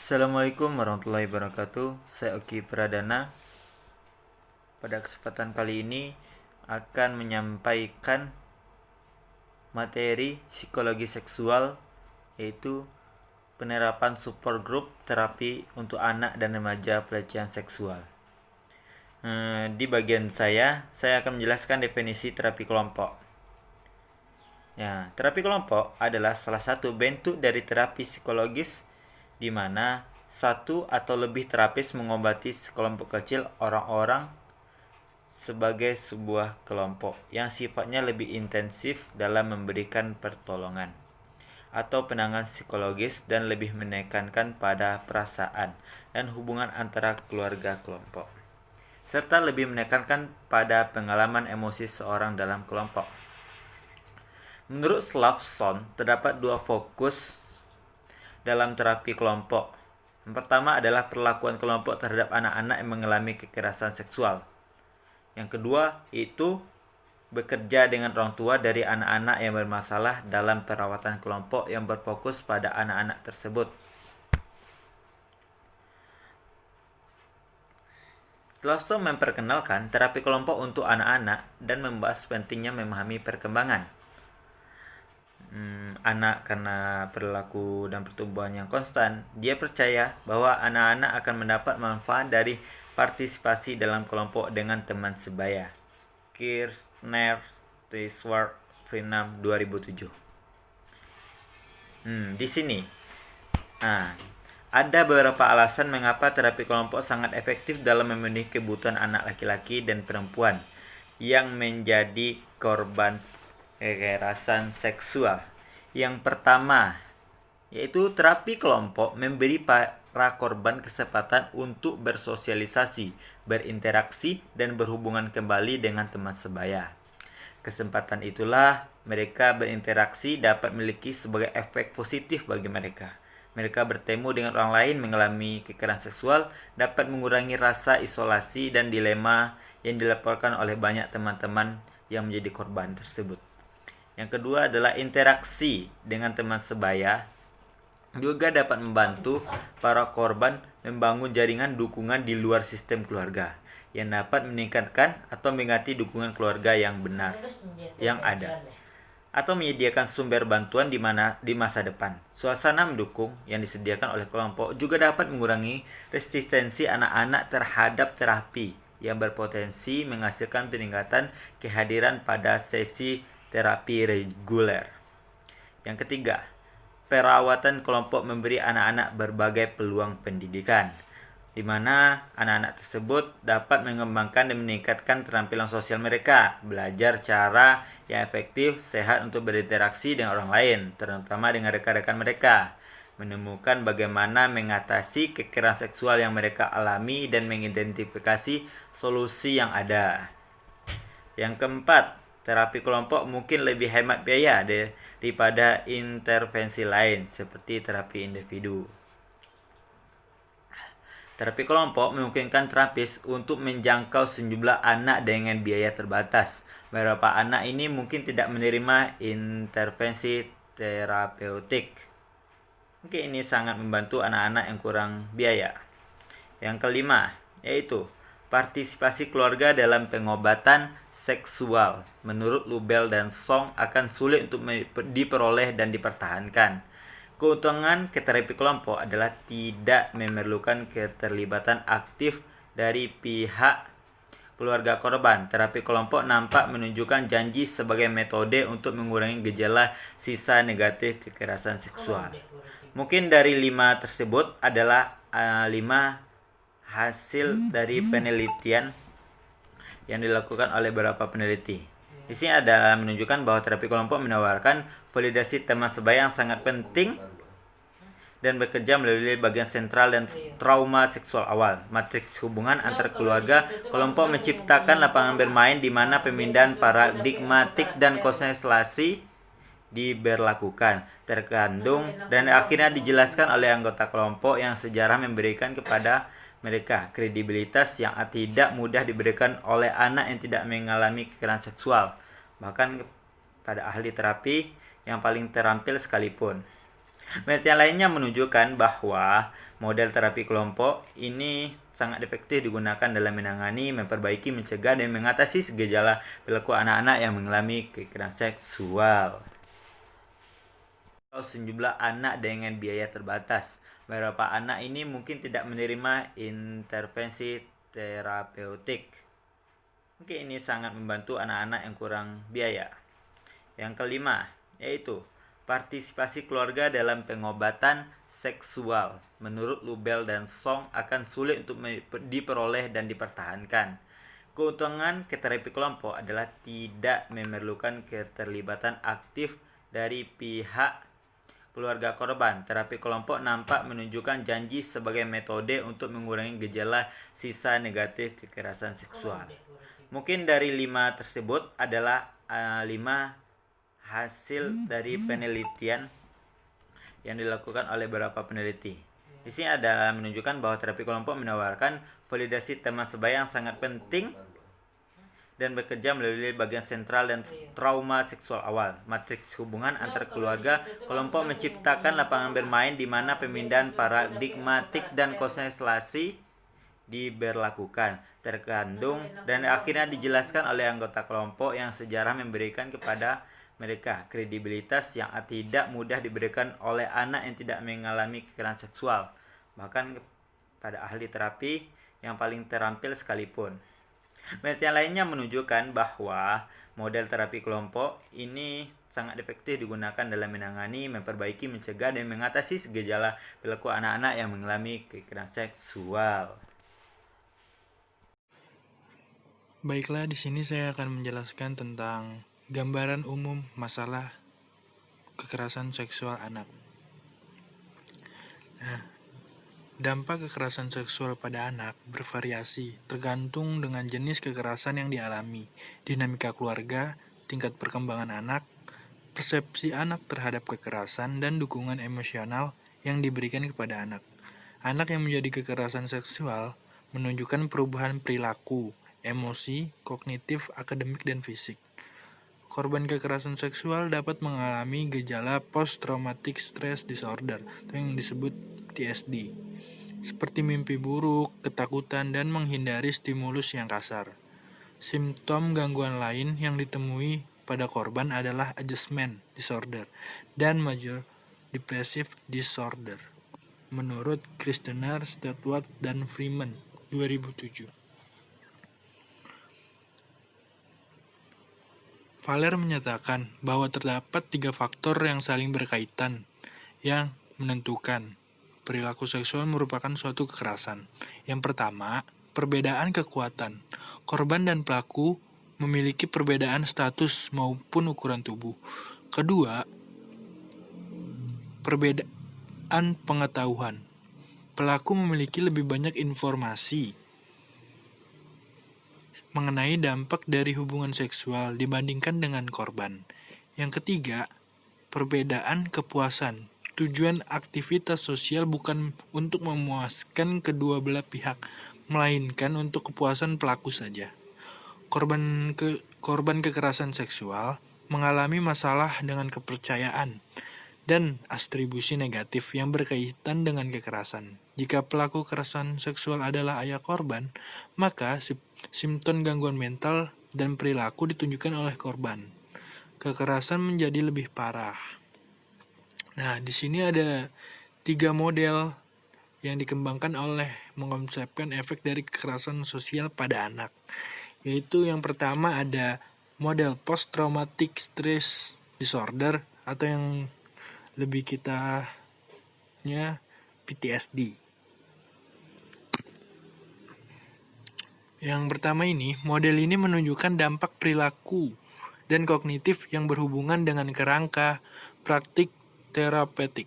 Assalamualaikum warahmatullahi wabarakatuh. Saya Oki Pradana. Pada kesempatan kali ini akan menyampaikan materi psikologi seksual, yaitu penerapan support group terapi untuk anak dan remaja pelecehan seksual. Di bagian saya akan menjelaskan definisi terapi kelompok. Ya, terapi kelompok adalah salah satu bentuk dari terapi psikologis di mana satu atau lebih terapis mengobati sekelompok kecil orang-orang sebagai sebuah kelompok yang sifatnya lebih intensif dalam memberikan pertolongan atau penanganan psikologis dan lebih menekankan pada perasaan dan hubungan antara keluarga kelompok, serta lebih menekankan pada pengalaman emosi seorang dalam kelompok. Menurut Slavson, terdapat dua fokus dalam terapi kelompok. Yang pertama adalah perlakuan kelompok terhadap anak-anak yang mengalami kekerasan seksual. Yang kedua itu bekerja dengan orang tua dari anak-anak yang bermasalah dalam perawatan kelompok yang berfokus pada anak-anak tersebut. Slavson memperkenalkan terapi kelompok untuk anak-anak dan membahas pentingnya memahami perkembangan anak karena perilaku dan pertumbuhan yang konstan. Dia percaya bahwa anak-anak akan mendapat manfaat dari partisipasi dalam kelompok dengan teman sebaya. Kirchner, Stewart, Freedom 2007. Di sini ada beberapa alasan mengapa terapi kelompok sangat efektif dalam memenuhi kebutuhan anak laki-laki dan perempuan yang menjadi korban kekerasan seksual. Yang pertama, yaitu terapi kelompok memberi para korban kesempatan untuk bersosialisasi, berinteraksi, dan berhubungan kembali dengan teman sebaya. Kesempatan itulah mereka berinteraksi dapat memiliki sebagai efek positif bagi mereka. Mereka bertemu dengan orang lain mengalami kekerasan seksual dapat mengurangi rasa isolasi dan dilema yang dilaporkan oleh banyak teman-teman yang menjadi korban tersebut. Yang kedua adalah interaksi dengan teman sebaya juga dapat membantu para korban membangun jaringan dukungan di luar sistem keluarga yang dapat meningkatkan atau mengganti dukungan keluarga yang benar yang ada atau menyediakan sumber bantuan di masa depan. Suasana mendukung yang disediakan oleh kelompok juga dapat mengurangi resistensi anak-anak terhadap terapi yang berpotensi menghasilkan peningkatan kehadiran pada sesi terapi reguler. Yang ketiga, perawatan kelompok memberi anak-anak berbagai peluang pendidikan, di mana anak-anak tersebut dapat mengembangkan dan meningkatkan keterampilan sosial mereka, belajar cara yang efektif, sehat untuk berinteraksi dengan orang lain, terutama dengan rekan-rekan mereka, menemukan bagaimana mengatasi kekerasan seksual yang mereka alami dan mengidentifikasi solusi yang ada. Yang keempat, terapi kelompok mungkin lebih hemat biaya daripada intervensi lain seperti terapi individu. Terapi kelompok memungkinkan terapis untuk menjangkau sejumlah anak dengan biaya terbatas. Beberapa anak ini mungkin tidak menerima intervensi terapeutik. Mungkin ini sangat membantu anak-anak yang kurang biaya. Yang kelima, yaitu partisipasi keluarga dalam pengobatan seksual. Menurut Lubell dan Song akan sulit untuk diperoleh dan dipertahankan. Keuntungan terapi kelompok adalah tidak memerlukan keterlibatan aktif dari pihak keluarga korban. Terapi kelompok nampak menunjukkan janji sebagai metode untuk mengurangi gejala sisa negatif kekerasan seksual. Mungkin dari 5 tersebut adalah 5 hasil dari penelitian yang dilakukan oleh beberapa peneliti. Di sini ada menunjukkan bahwa terapi kelompok menawarkan validasi teman sebaya yang sangat penting dan bekerja melalui bagian sentral dan trauma seksual awal. Matriks hubungan antar keluarga kelompok menciptakan lapangan bermain di mana pemindahan paradigmatik dan konstelasi diberlakukan, terkandung, dan akhirnya dijelaskan oleh anggota kelompok yang sejarah memberikan kepada mereka kredibilitas yang tidak mudah diberikan oleh anak yang tidak mengalami kekerasan seksual, bahkan pada ahli terapi yang paling terampil sekalipun. Penelitian lainnya menunjukkan bahwa model terapi kelompok ini sangat efektif digunakan dalam menangani, memperbaiki, mencegah, dan mengatasi gejala perilaku anak-anak yang mengalami kekerasan seksual. Sejumlah anak dengan biaya terbatas. Beberapa anak ini mungkin tidak menerima intervensi terapeutik. Mungkin ini sangat membantu anak-anak yang kurang biaya. Yang kelima, yaitu partisipasi keluarga dalam pengobatan seksual. Menurut Lubell dan Song akan sulit untuk diperoleh dan dipertahankan. Keuntungan terapi kelompok adalah tidak memerlukan keterlibatan aktif dari pihak keluarga korban. Terapi kelompok nampak menunjukkan janji sebagai metode untuk mengurangi gejala sisa negatif kekerasan seksual. Mungkin dari 5 tersebut adalah 5 hasil dari penelitian yang dilakukan oleh beberapa peneliti. Di sini ada menunjukkan bahwa terapi kelompok menawarkan validasi teman sebaya yang sangat penting dan bekerja melalui bagian sentral dan trauma seksual awal. Matriks hubungan antar keluarga kelompok menciptakan lapangan bermain di mana pemindahan paradigmatik dan konstelasi diberlakukan, terkandung, dan akhirnya dijelaskan oleh anggota kelompok yang sejarah memberikan kepada mereka kredibilitas yang tidak mudah diberikan oleh anak yang tidak mengalami kekerasan seksual, bahkan pada ahli terapi yang paling terampil sekalipun. Penelitian lainnya menunjukkan bahwa model terapi kelompok ini sangat efektif digunakan dalam menangani, memperbaiki, mencegah, dan mengatasi gejala perilaku anak-anak yang mengalami kekerasan seksual. Baiklah, di sini saya akan menjelaskan tentang gambaran umum masalah kekerasan seksual anak. Nah, dampak kekerasan seksual pada anak bervariasi tergantung dengan jenis kekerasan yang dialami, dinamika keluarga, tingkat perkembangan anak, persepsi anak terhadap kekerasan, dan dukungan emosional yang diberikan kepada anak. Anak yang menjadi kekerasan seksual menunjukkan perubahan perilaku, emosi, kognitif, akademik, dan fisik. Korban kekerasan seksual dapat mengalami gejala post-traumatic stress disorder atau yang disebut PTSD, seperti mimpi buruk, ketakutan, dan menghindari stimulus yang kasar. Simptom gangguan lain yang ditemui pada korban adalah adjustment disorder dan major depressive disorder, menurut Christener, Stewart, dan Freeman 2007. Valer menyatakan bahwa terdapat 3 faktor yang saling berkaitan yang menentukan perilaku seksual merupakan suatu kekerasan. Yang pertama, perbedaan kekuatan. Korban dan pelaku memiliki perbedaan status maupun ukuran tubuh. Kedua, perbedaan pengetahuan. Pelaku memiliki lebih banyak informasi mengenai dampak dari hubungan seksual dibandingkan dengan korban. Yang ketiga, perbedaan kepuasan. Tujuan aktivitas sosial bukan untuk memuaskan kedua belah pihak, melainkan untuk kepuasan pelaku saja. Korban kekerasan seksual mengalami masalah dengan kepercayaan dan atribusi negatif yang berkaitan dengan kekerasan. Jika pelaku kekerasan seksual adalah ayah korban, maka simptom gangguan mental dan perilaku ditunjukkan oleh korban. Kekerasan menjadi lebih parah. Nah, di sini ada 3 model yang dikembangkan oleh mengkonsepkan efek dari kekerasan sosial pada anak. Yaitu yang pertama ada model post-traumatic stress disorder atau yang lebih kitanya PTSD. Yang pertama ini, model ini menunjukkan dampak perilaku dan kognitif yang berhubungan dengan kerangka praktik terapeutik.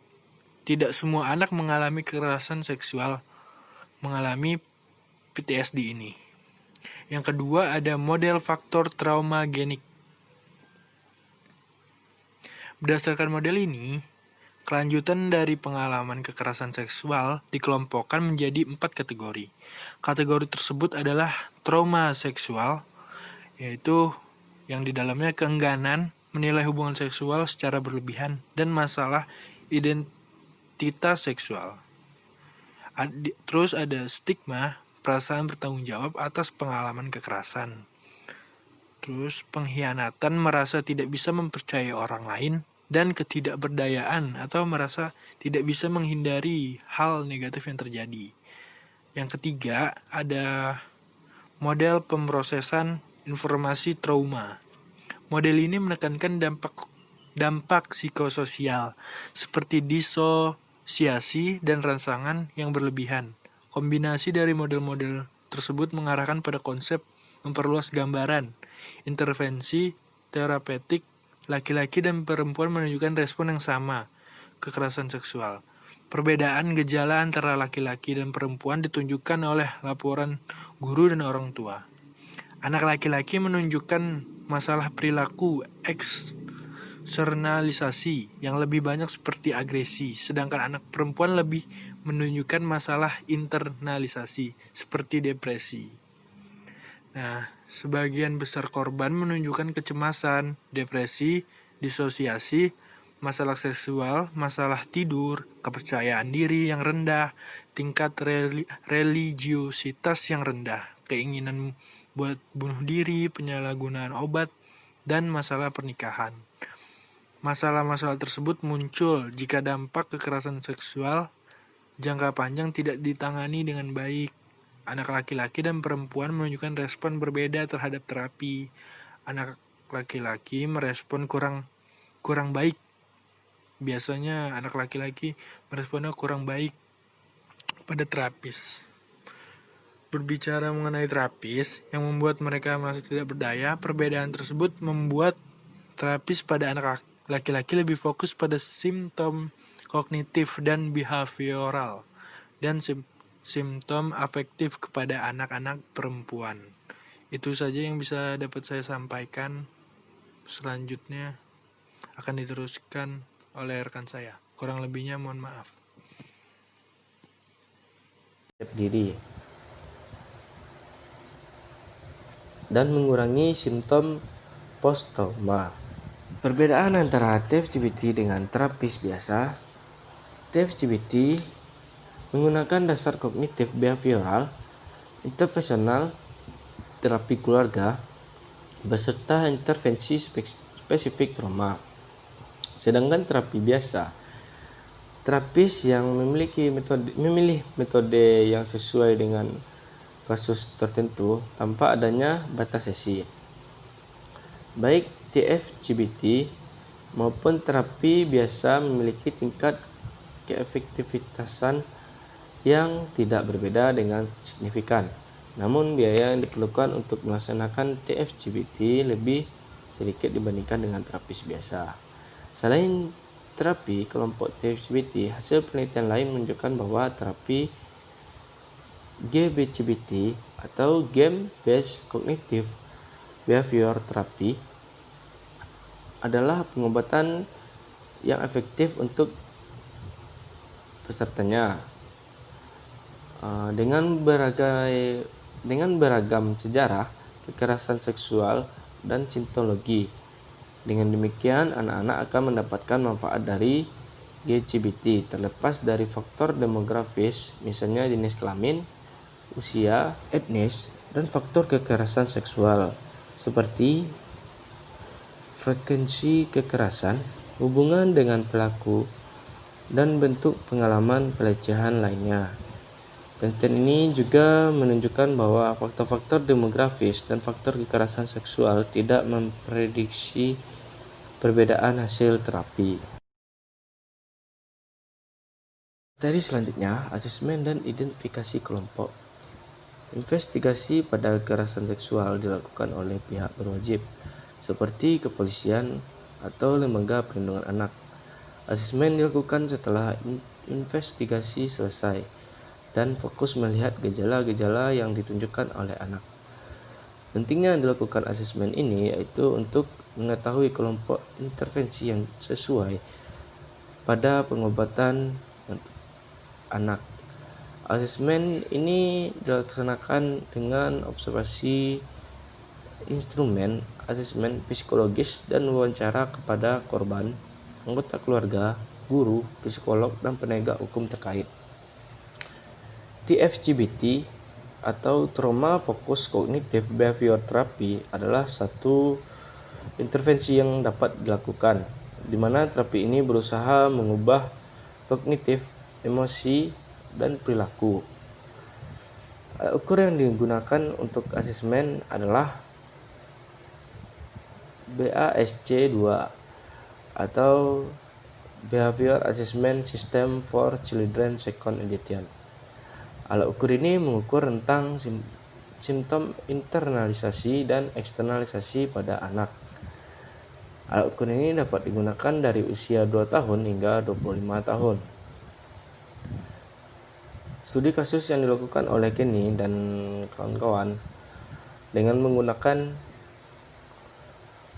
Tidak semua anak mengalami kekerasan seksual mengalami PTSD ini. Yang kedua ada model faktor trauma genik. Berdasarkan model ini, kelanjutan dari pengalaman kekerasan seksual dikelompokkan menjadi 4 kategori. Kategori tersebut adalah trauma seksual, yaitu yang di dalamnya keengganan menilai hubungan seksual secara berlebihan dan masalah identitas seksual. Terus ada stigma, perasaan bertanggung jawab atas pengalaman kekerasan. Terus pengkhianatan, merasa tidak bisa mempercayai orang lain, dan ketidakberdayaan atau merasa tidak bisa menghindari hal negatif yang terjadi. Yang ketiga ada model pemrosesan informasi trauma. Model ini menekankan dampak psikososial seperti disosiasi dan rangsangan yang berlebihan. Kombinasi dari model-model tersebut mengarahkan pada konsep memperluas gambaran. Intervensi terapeutik laki-laki dan perempuan menunjukkan respon yang sama, kekerasan seksual. Perbedaan gejala antara laki-laki dan perempuan ditunjukkan oleh laporan guru dan orang tua. Anak laki-laki menunjukkan masalah perilaku eksternalisasi yang lebih banyak seperti agresi, sedangkan anak perempuan lebih menunjukkan masalah internalisasi seperti depresi. Nah, sebagian besar korban menunjukkan kecemasan, depresi, disosiasi, masalah seksual, masalah tidur, kepercayaan diri yang rendah, tingkat religiositas yang rendah, keinginan buat bunuh diri, penyalahgunaan obat, dan masalah pernikahan. Masalah-masalah tersebut muncul jika dampak kekerasan seksual jangka panjang tidak ditangani dengan baik. Anak laki-laki dan perempuan menunjukkan respon berbeda terhadap terapi. Anak laki-laki merespon kurang baik. Biasanya anak laki-laki meresponnya kurang baik pada terapis. Berbicara mengenai terapis yang membuat mereka merasa tidak berdaya, perbedaan tersebut membuat terapis pada anak laki-laki lebih fokus pada simptom kognitif dan behavioral dan simptom afektif kepada anak-anak perempuan. Itu saja yang bisa dapat saya sampaikan. Selanjutnya akan diteruskan oleh rekan saya. Kurang lebihnya mohon maaf. Diri dan mengurangi simptom post-trauma. Perbedaan antara TFCBT dengan terapis biasa. TFCBT menggunakan dasar kognitif behavioral, interpersonal, terapi keluarga, beserta intervensi spesifik trauma. Sedangkan terapi biasa, terapis yang memilih metode yang sesuai dengan kasus tertentu tanpa adanya batas sesi. Baik TFCBT maupun terapi biasa memiliki tingkat keefektivitasan yang tidak berbeda dengan signifikan. Namun biaya yang diperlukan untuk melaksanakan TFCBT lebih sedikit dibandingkan dengan terapis biasa. Selain terapi kelompok TFCBT, hasil penelitian lain menunjukkan bahwa terapi GBCBT atau Game Based Cognitive Behavior Therapy adalah pengobatan yang efektif untuk pesertanya. Dengan beragam sejarah kekerasan seksual dan sintologi. Dengan demikian, anak-anak akan mendapatkan manfaat dari GCBT terlepas dari faktor demografis, misalnya jenis kelamin, usia, etnis, dan faktor kekerasan seksual seperti frekuensi kekerasan, hubungan dengan pelaku, dan bentuk pengalaman pelecehan lainnya. Penelitian ini juga menunjukkan bahwa faktor-faktor demografis dan faktor kekerasan seksual tidak memprediksi perbedaan hasil terapi. Materi selanjutnya, asesmen dan identifikasi kelompok. Investigasi pada kekerasan seksual dilakukan oleh pihak berwajib, seperti kepolisian atau lembaga perlindungan anak. Asesmen dilakukan setelah investigasi selesai dan fokus melihat gejala-gejala yang ditunjukkan oleh anak. Pentingnya dilakukan asesmen ini yaitu untuk mengetahui kelompok intervensi yang sesuai pada pengobatan untuk anak. Asesmen ini dilaksanakan dengan observasi instrumen asesmen psikologis dan wawancara kepada korban, anggota keluarga, guru, psikolog, dan penegak hukum terkait. TFCBT atau Trauma Focused Cognitive Behavior Therapy adalah satu intervensi yang dapat dilakukan, di mana terapi ini berusaha mengubah kognitif, emosi, dan perilaku. Ukur yang digunakan untuk asesmen adalah BASC-2 atau Behavior Assessment System for Children Second Edition. Alat ukur ini mengukur tentang simptom internalisasi dan eksternalisasi pada anak. Alat ukur ini dapat digunakan dari usia 2 tahun hingga 25 tahun. Studi kasus yang dilakukan oleh Kenny dan kawan-kawan dengan menggunakan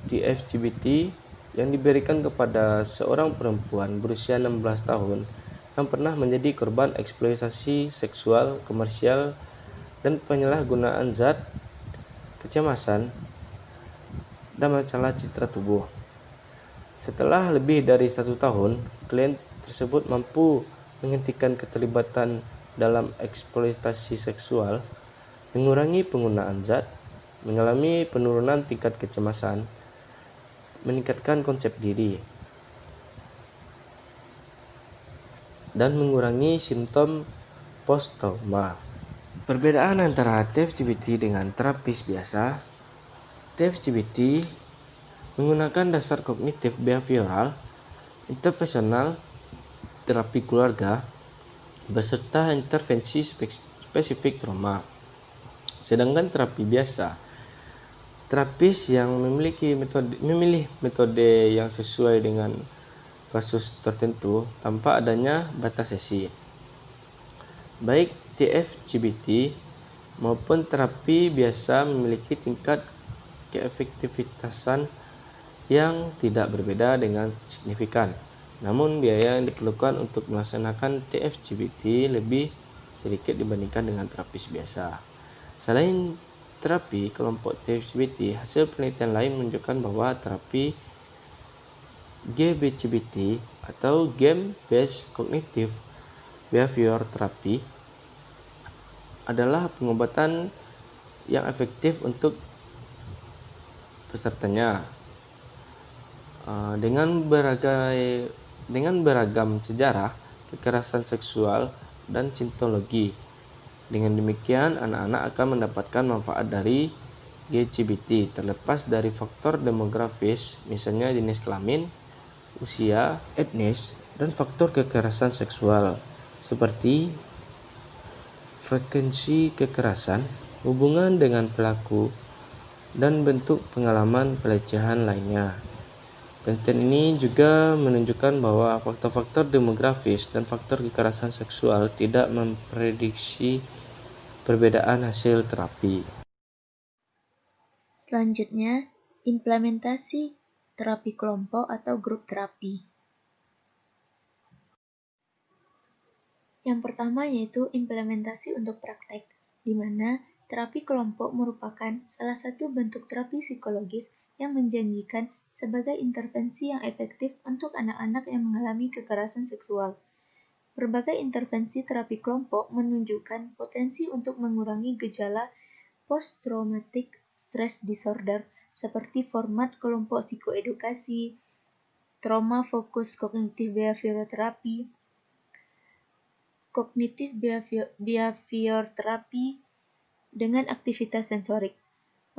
TFCBT yang diberikan kepada seorang perempuan berusia 16 tahun yang pernah menjadi korban eksploitasi seksual, komersial, dan penyalahgunaan zat, kecemasan, dan masalah citra tubuh. Setelah lebih dari 1 tahun, klien tersebut mampu menghentikan keterlibatan dalam eksploitasi seksual, mengurangi penggunaan zat, mengalami penurunan tingkat kecemasan, meningkatkan konsep diri, dan mengurangi simptom post-trauma. Perbedaan antara TFCBT dengan terapis biasa. TFCBT menggunakan dasar kognitif behavioral, intervensional, terapi keluarga, beserta intervensi spesifik trauma. Sedangkan terapi biasa, terapis yang memilih metode yang sesuai dengan kasus tertentu tanpa adanya batas sesi. Baik TFCBT maupun terapi biasa memiliki tingkat keefektivitasan yang tidak berbeda dengan signifikan. Namun biaya yang diperlukan untuk melaksanakan TFCBT lebih sedikit dibandingkan dengan terapis biasa. Selain terapi kelompok TFCBT, hasil penelitian lain menunjukkan bahwa terapi GBCBT atau Game Based Cognitive Behavior Therapy adalah pengobatan yang efektif untuk pesertanya. Dengan beragam sejarah kekerasan seksual dan sintologi. Dengan demikian, anak-anak akan mendapatkan manfaat dari GCBT terlepas dari faktor demografis, misalnya jenis kelamin, usia, etnis, dan faktor kekerasan seksual seperti frekuensi kekerasan, hubungan dengan pelaku, dan bentuk pengalaman pelecehan lainnya. Penelitian ini juga menunjukkan bahwa faktor-faktor demografis dan faktor kekerasan seksual tidak memprediksi perbedaan hasil terapi. Selanjutnya, implementasi terapi kelompok atau grup terapi. Yang pertama yaitu implementasi untuk praktek, di mana terapi kelompok merupakan salah satu bentuk terapi psikologis yang menjanjikan sebagai intervensi yang efektif untuk anak-anak yang mengalami kekerasan seksual. Berbagai intervensi terapi kelompok menunjukkan potensi untuk mengurangi gejala post-traumatic stress disorder seperti format kelompok psikoedukasi, trauma focused cognitive behavior therapy, cognitive behavior therapy dengan aktivitas sensorik.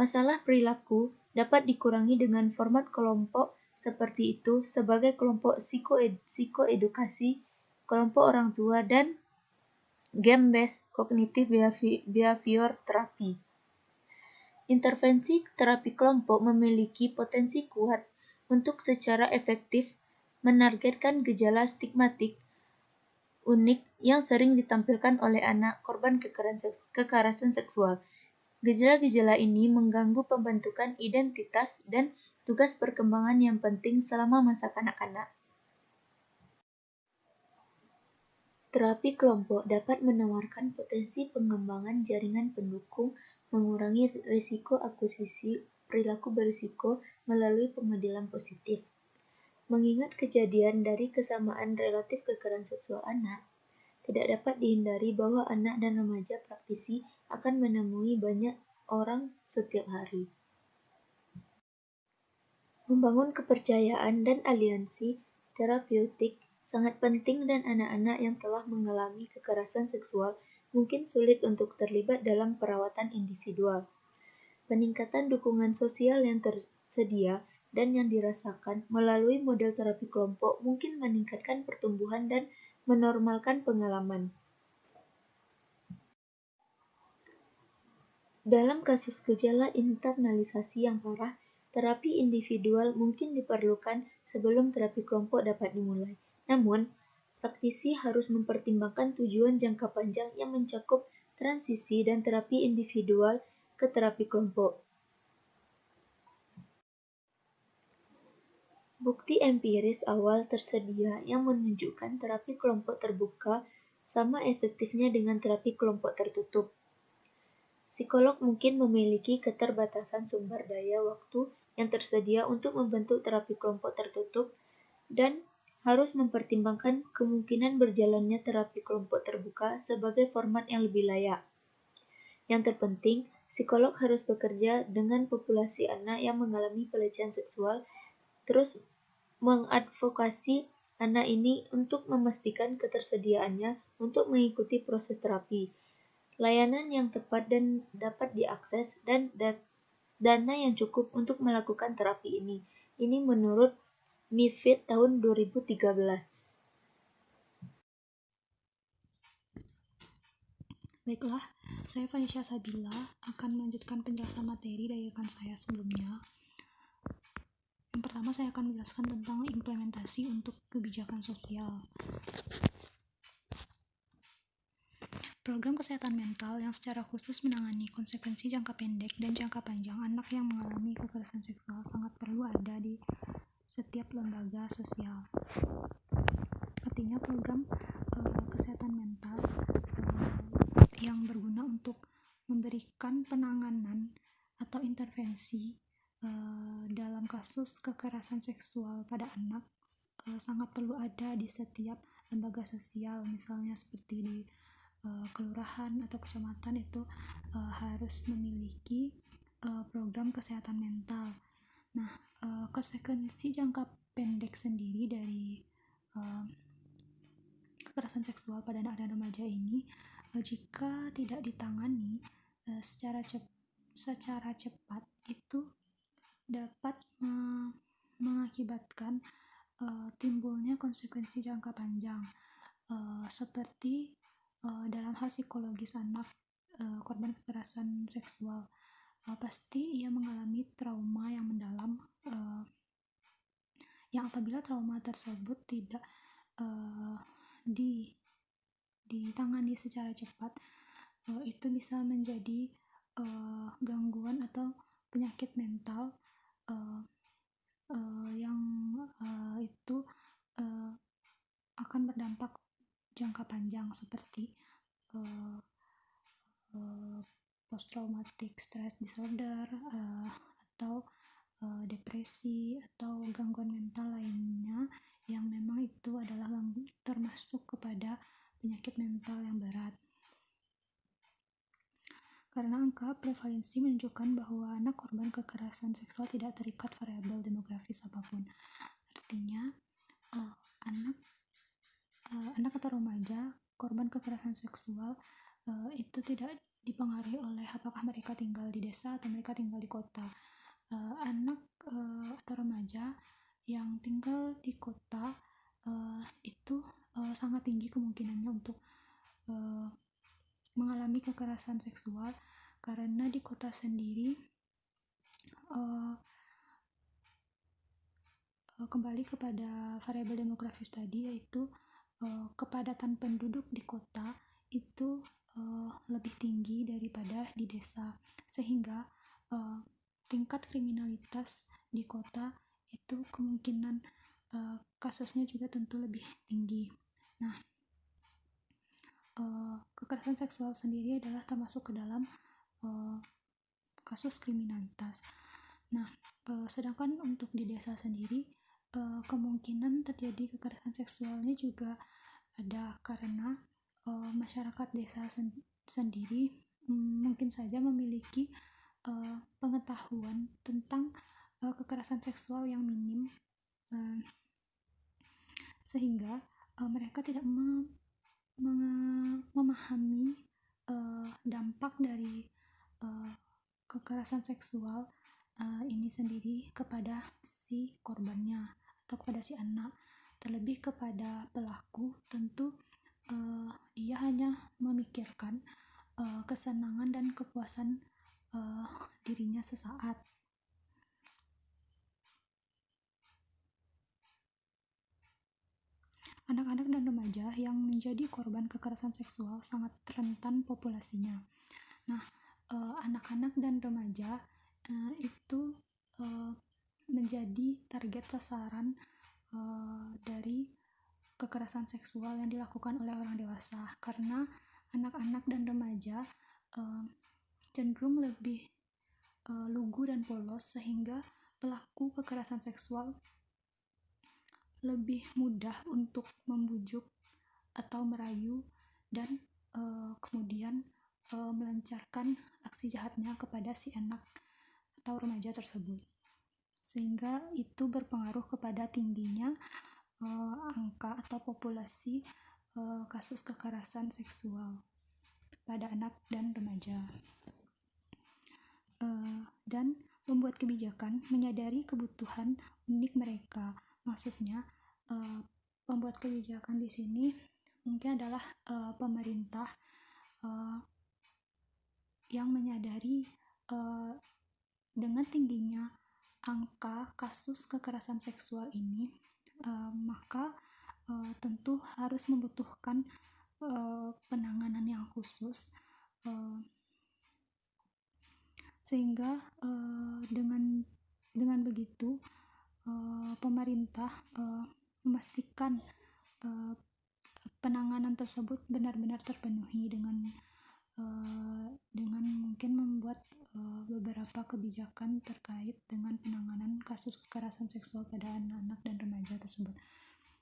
Masalah perilaku dapat dikurangi dengan format kelompok seperti itu sebagai kelompok psikoedukasi, kelompok orang tua, dan game-based cognitive behavior therapy. Intervensi terapi kelompok memiliki potensi kuat untuk secara efektif menargetkan gejala stigmatik unik yang sering ditampilkan oleh anak korban kekerasan seksual. Gejala-gejala ini mengganggu pembentukan identitas dan tugas perkembangan yang penting selama masa kanak-kanak. Terapi kelompok dapat menawarkan potensi pengembangan jaringan pendukung, mengurangi risiko akuisisi perilaku berisiko melalui pemodilan positif. Mengingat kejadian dari kesamaan relatif kekerasan seksual anak, tidak dapat dihindari bahwa anak dan remaja praktisi akan menemui banyak orang setiap hari. Membangun kepercayaan dan aliansi terapeutik sangat penting dan anak-anak yang telah mengalami kekerasan seksual mungkin sulit untuk terlibat dalam perawatan individual. Peningkatan dukungan sosial yang tersedia dan yang dirasakan melalui model terapi kelompok mungkin meningkatkan pertumbuhan dan menormalkan pengalaman. Dalam kasus gejala internalisasi yang parah, terapi individual mungkin diperlukan sebelum terapi kelompok dapat dimulai. Namun, praktisi harus mempertimbangkan tujuan jangka panjang yang mencakup transisi dan terapi individual ke terapi kelompok. Bukti empiris awal tersedia yang menunjukkan terapi kelompok terbuka sama efektifnya dengan terapi kelompok tertutup. Psikolog mungkin memiliki keterbatasan sumber daya waktu yang tersedia untuk membentuk terapi kelompok tertutup dan harus mempertimbangkan kemungkinan berjalannya terapi kelompok terbuka sebagai format yang lebih layak. Yang terpenting, psikolog harus bekerja dengan populasi anak yang mengalami pelecehan seksual, terus mengadvokasi anak ini untuk memastikan ketersediaannya untuk mengikuti proses terapi, layanan yang tepat dan dapat diakses, dan dana yang cukup untuk melakukan terapi ini. Ini menurut MIFID tahun 2013. Baiklah, saya Vanisha Sabila akan melanjutkan penjelasan materi dari rekan saya sebelumnya. Yang pertama, saya akan menjelaskan tentang implementasi untuk kebijakan sosial. Program kesehatan mental yang secara khusus menangani konsekuensi jangka pendek dan jangka panjang anak yang mengalami kekerasan seksual sangat perlu ada di setiap lembaga sosial. Artinya program kesehatan mental yang berguna untuk memberikan penanganan atau intervensi dalam kasus kekerasan seksual pada anak sangat perlu ada di setiap lembaga sosial, misalnya seperti di kelurahan atau kecamatan itu harus memiliki program kesehatan mental. Nah, konsekuensi jangka pendek sendiri dari kekerasan seksual pada anak dan remaja ini jika tidak ditangani secara cepat itu dapat mengakibatkan timbulnya konsekuensi jangka panjang seperti dalam hal psikologis anak korban kekerasan seksual pasti ia mengalami trauma yang mendalam yang apabila trauma tersebut tidak ditangani secara cepat itu bisa menjadi gangguan atau penyakit mental yang itu akan berdampak jangka panjang seperti post traumatic stress disorder atau depresi atau gangguan mental lainnya yang memang itu adalah termasuk kepada penyakit mental yang berat. Karena angka prevalensi menunjukkan bahwa anak korban kekerasan seksual tidak terikat variabel demografis apapun. Artinya anak atau remaja korban kekerasan seksual itu tidak dipengaruhi oleh apakah mereka tinggal di desa atau mereka tinggal di kota. Anak atau remaja yang tinggal di kota itu sangat tinggi kemungkinannya untuk mengalami kekerasan seksual karena di kota sendiri kembali kepada variabel demografis tadi, yaitu kepadatan penduduk di kota itu lebih tinggi daripada di desa, sehingga tingkat kriminalitas di kota itu kemungkinan kasusnya juga tentu lebih tinggi. Nah, kekerasan seksual sendiri adalah termasuk ke dalam kasus kriminalitas. Nah, sedangkan untuk di desa sendiri kemungkinan terjadi kekerasan seksualnya juga ada karena masyarakat desa sendiri mungkin saja memiliki pengetahuan tentang kekerasan seksual yang minim, sehingga mereka tidak memahami dampak dari kekerasan seksual ini sendiri kepada si korbannya atau kepada si anak. Terlebih kepada pelaku, tentu ia hanya memikirkan kesenangan dan kepuasan dirinya sesaat. Anak-anak dan remaja yang menjadi korban kekerasan seksual sangat rentan populasinya. Nah, anak-anak dan remaja itu menjadi target sasaran dari kekerasan seksual yang dilakukan oleh orang dewasa, karena anak-anak dan remaja cenderung lebih lugu dan polos, sehingga pelaku kekerasan seksual lebih mudah untuk membujuk atau merayu dan kemudian melancarkan aksi jahatnya kepada si anak atau remaja tersebut, sehingga itu berpengaruh kepada tingginya angka atau populasi kasus kekerasan seksual pada anak dan remaja. Dan membuat kebijakan menyadari kebutuhan unik mereka. Maksudnya pembuat kebijakan di sini mungkin adalah pemerintah yang menyadari dengan tingginya angka kasus kekerasan seksual ini, maka tentu harus membutuhkan penanganan yang khusus, sehingga dengan begitu pemerintah memastikan penanganan tersebut benar-benar terpenuhi dengan mungkin membuat beberapa kebijakan terkait dengan penanganan kasus kekerasan seksual pada anak-anak dan remaja tersebut.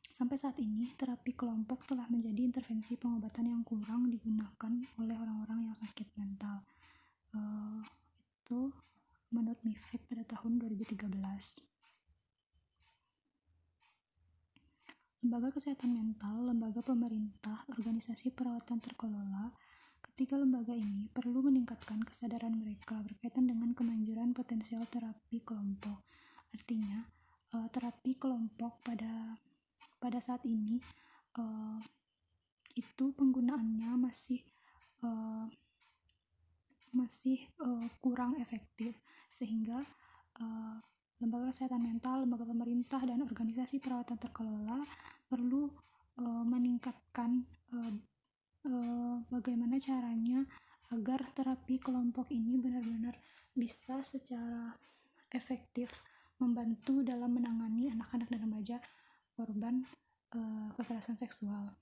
Sampai saat ini, terapi kelompok telah menjadi intervensi pengobatan yang kurang digunakan oleh orang-orang yang sakit mental. Itu menurut MIFEK pada tahun 2013. Lembaga kesehatan mental, lembaga pemerintah, organisasi perawatan terkelola. Ketiga lembaga ini perlu meningkatkan kesadaran mereka berkaitan dengan kemanjuran potensial terapi kelompok. Artinya, terapi kelompok pada saat ini itu penggunaannya masih kurang efektif, sehingga lembaga kesehatan mental, lembaga pemerintah, dan organisasi perawatan terkelola perlu meningkatkan bagaimana caranya agar terapi kelompok ini benar-benar bisa secara efektif membantu dalam menangani anak-anak dan remaja korban kekerasan seksual.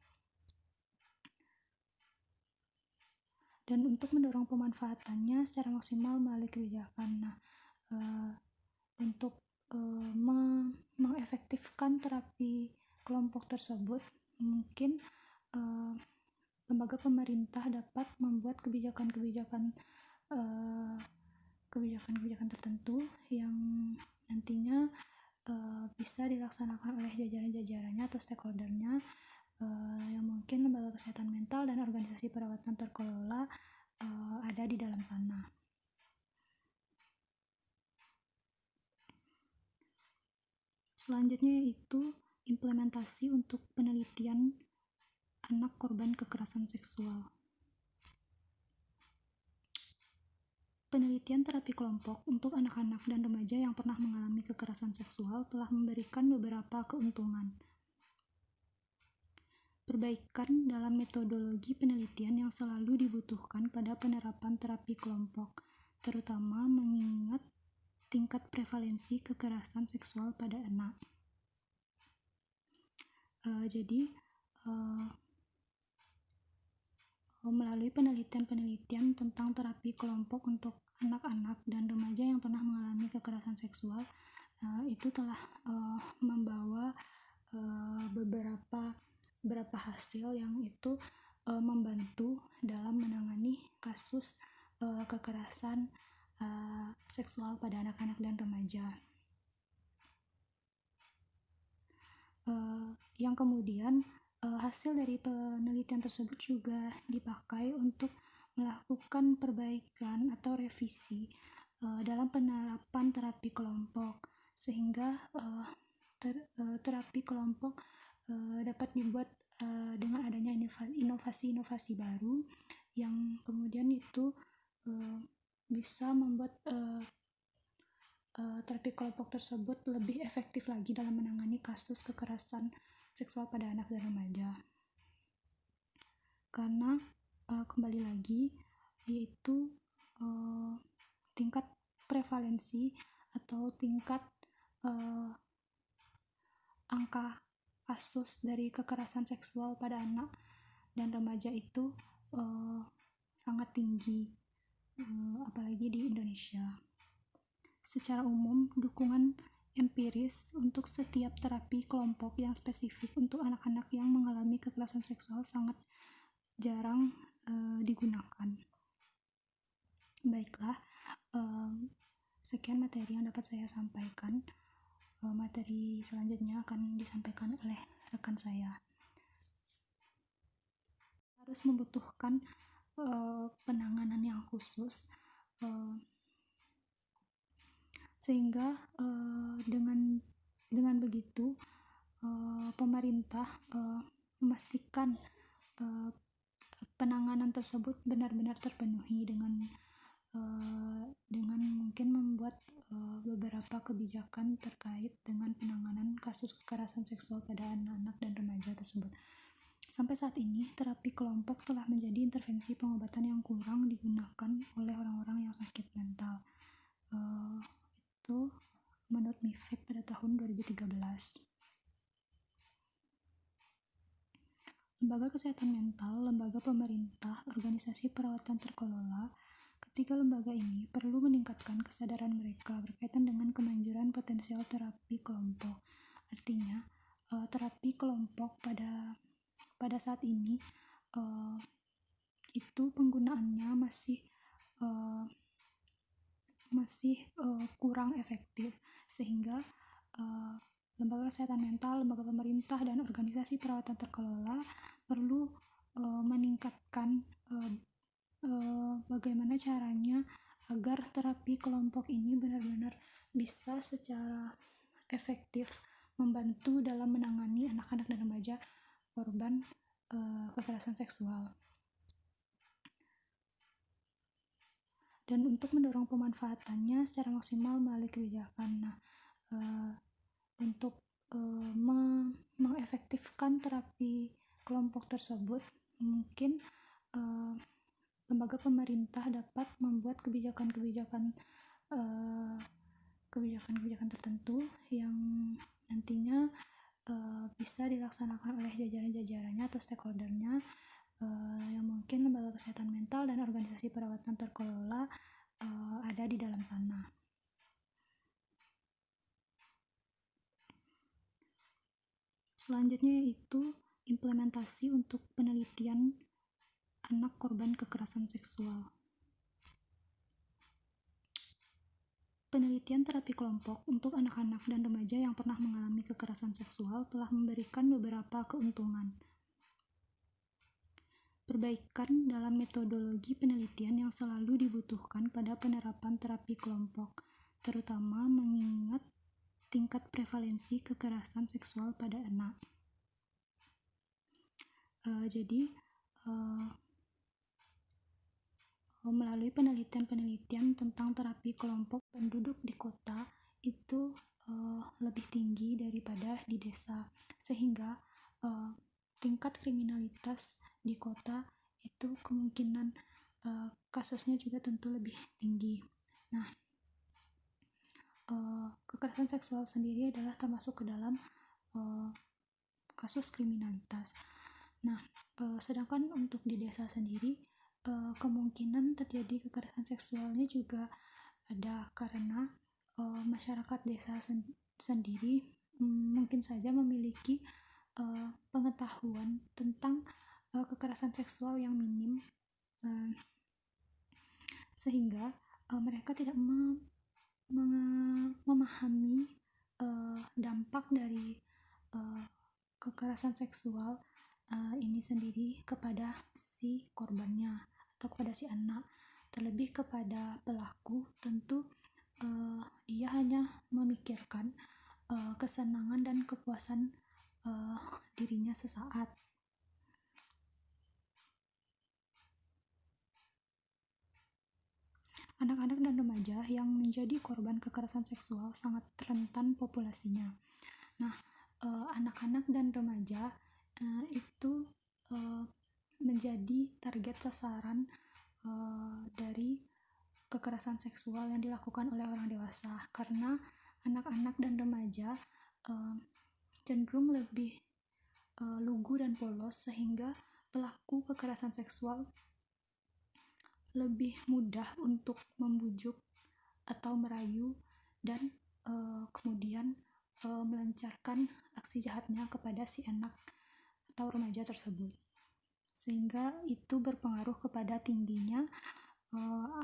Dan untuk mendorong pemanfaatannya secara maksimal melalui kebijakan. Nah, untuk mengefektifkan terapi kelompok tersebut, mungkin lembaga pemerintah dapat membuat kebijakan-kebijakan tertentu yang nantinya bisa dilaksanakan oleh jajaran-jajarannya atau stakeholdernya, yang mungkin lembaga kesehatan mental dan organisasi perawatan terkelola ada di dalam sana. Selanjutnya yaitu implementasi untuk penelitian anak korban kekerasan seksual. Penelitian terapi kelompok untuk anak-anak dan remaja yang pernah mengalami kekerasan seksual telah memberikan beberapa keuntungan. Perbaikan dalam metodologi penelitian yang selalu dibutuhkan pada penerapan terapi kelompok, terutama mengingat tingkat prevalensi kekerasan seksual pada anak. Jadi, melalui penelitian-penelitian tentang terapi kelompok untuk anak-anak dan remaja yang pernah mengalami kekerasan seksual, itu telah membawa beberapa hasil yang itu membantu dalam menangani kasus kekerasan seksual pada anak-anak dan remaja. Yang kemudian hasil dari penelitian tersebut juga dipakai untuk melakukan perbaikan atau revisi dalam penerapan terapi kelompok, sehingga terapi kelompok dapat dibuat dengan adanya inovasi-inovasi baru yang kemudian itu bisa membuat terapi kelompok tersebut lebih efektif lagi dalam menangani kasus kekerasan seksual pada anak dan remaja. Karena kembali lagi, yaitu tingkat prevalensi atau tingkat angka kasus dari kekerasan seksual pada anak dan remaja itu sangat tinggi, apalagi di Indonesia. Secara umum, dukungan empiris untuk setiap terapi kelompok yang spesifik untuk anak-anak yang mengalami kekerasan seksual sangat jarang digunakan. Baiklah, sekian materi yang dapat saya sampaikan. Materi selanjutnya akan disampaikan oleh rekan saya. Harus membutuhkan penanganan yang khusus, sehingga dengan begitu pemerintah memastikan penanganan tersebut benar-benar terpenuhi dengan mungkin membuat beberapa kebijakan terkait dengan penanganan kasus kekerasan seksual pada anak-anak dan remaja tersebut. Sampai saat ini, terapi kelompok telah menjadi intervensi pengobatan yang kurang digunakan oleh orang-orang yang sakit mental. Itu menurut MIFID pada tahun 2013. Lembaga kesehatan mental, lembaga pemerintah, organisasi perawatan terkelola. Ketiga lembaga ini perlu meningkatkan kesadaran mereka berkaitan dengan kemanjuran potensial terapi kelompok. Artinya, terapi kelompok pada saat ini itu penggunaannya masih kurang efektif, sehingga lembaga kesehatan mental, lembaga pemerintah, dan organisasi perawatan terkelola perlu meningkatkan bagaimana caranya agar terapi kelompok ini benar-benar bisa secara efektif membantu dalam menangani anak-anak dan remaja korban kekerasan seksual. Dan untuk mendorong pemanfaatannya secara maksimal melalui kebijakan. Untuk mengefektifkan terapi kelompok tersebut, mungkin lembaga pemerintah dapat membuat kebijakan-kebijakan tertentu yang nantinya bisa dilaksanakan oleh jajaran-jajarannya atau stakeholdernya, yang mungkin lembaga kesehatan mental dan organisasi perawatan terkelola ada di dalam sana. Selanjutnya yaitu implementasi untuk penelitian anak korban kekerasan seksual. Penelitian terapi kelompok untuk anak-anak dan remaja yang pernah mengalami kekerasan seksual telah memberikan beberapa keuntungan. Perbaikan dalam metodologi penelitian yang selalu dibutuhkan pada penerapan terapi kelompok, terutama mengingat tingkat prevalensi kekerasan seksual pada anak. Jadi, melalui penelitian-penelitian tentang terapi kelompok, penduduk di kota itu lebih tinggi daripada di desa, sehingga tingkat kriminalitas di kota itu kemungkinan kasusnya juga tentu lebih tinggi. Nah, kekerasan seksual sendiri adalah termasuk ke dalam kasus kriminalitas. Nah, sedangkan untuk di desa sendiri kemungkinan terjadi kekerasan seksualnya juga ada karena masyarakat desa sendiri mungkin saja memiliki pengetahuan tentang kekerasan seksual yang minim, sehingga mereka tidak memahami dampak dari kekerasan seksual ini sendiri kepada si korbannya atau kepada si anak. Terlebih kepada pelaku, tentu ia hanya memikirkan kesenangan dan kepuasan dirinya sesaat. Anak-anak dan remaja yang menjadi korban kekerasan seksual sangat rentan populasinya. Nah, anak-anak dan remaja itu menjadi target sasaran dari kekerasan seksual yang dilakukan oleh orang dewasa, karena anak-anak dan remaja cenderung lebih lugu dan polos, sehingga pelaku kekerasan seksual lebih mudah untuk membujuk atau merayu dan kemudian melancarkan aksi jahatnya kepada si anak atau remaja tersebut, sehingga itu berpengaruh kepada tingginya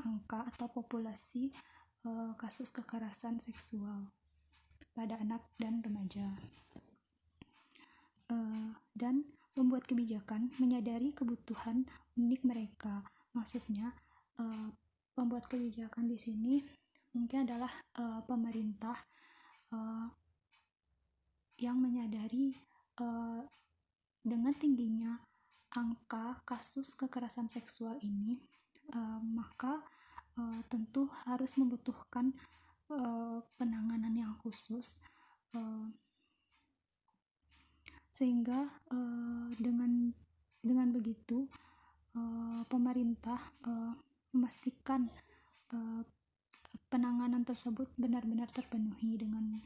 angka atau populasi kasus kekerasan seksual pada anak dan remaja. Dan membuat kebijakan menyadari kebutuhan unik mereka. Maksudnya, pembuat kebijakan di sini mungkin adalah pemerintah yang menyadari dengan tingginya angka kasus kekerasan seksual ini, maka tentu harus membutuhkan penanganan yang khusus, sehingga dengan begitu pemerintah memastikan penanganan tersebut benar-benar terpenuhi dengan